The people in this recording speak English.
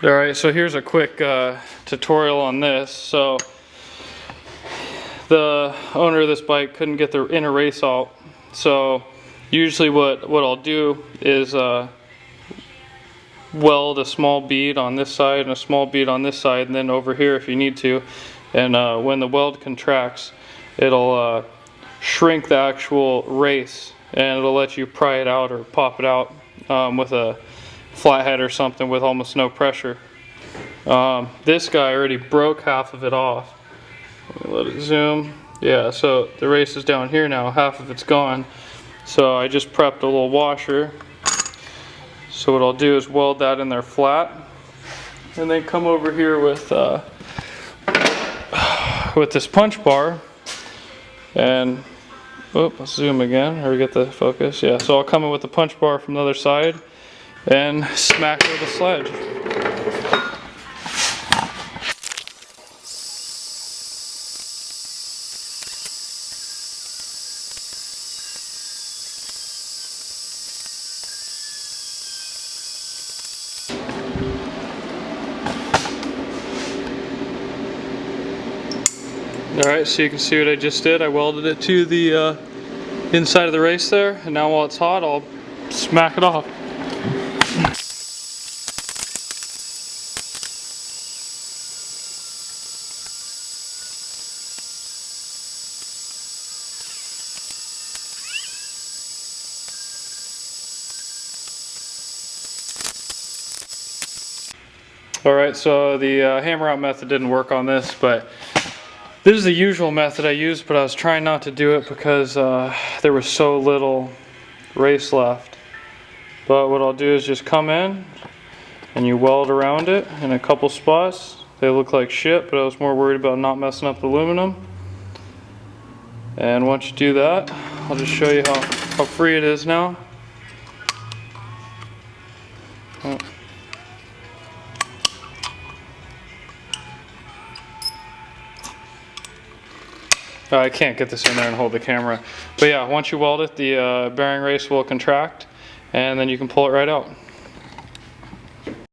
Alright, so here's a quick tutorial on this. So the owner of this bike couldn't get the inner race out. So usually what I'll do is weld a small bead on this side and a small bead on this side, and then over here if you need to. And when the weld contracts, it'll shrink the actual race, and it'll let you pry it out or pop it out with a flathead or something with almost no pressure. This guy already broke half of it off. Let me let it zoom. Yeah, so the race is down here now, half of it's gone. So I just prepped a little washer. So what I'll do is weld that in there flat, and then come over here with this punch bar, and let's zoom again, or get the focus. Yeah, so I'll come in with the punch bar from the other side and smack it with a sledge. Alright, so you can see what I just did. I welded it to the inside of the race there, and now while it's hot, I'll smack it off. Alright, so the hammer out method didn't work on this, but this is the usual method I use, but I was trying not to do it because there was so little race left. But what I'll do is just come in and you weld around it in a couple spots. They look like shit, but I was more worried about not messing up the aluminum. And once you do that, I'll just show you how free it is now. I can't get this in there and hold the camera. But yeah, once you weld it, the bearing race will contract, and then you can pull it right out.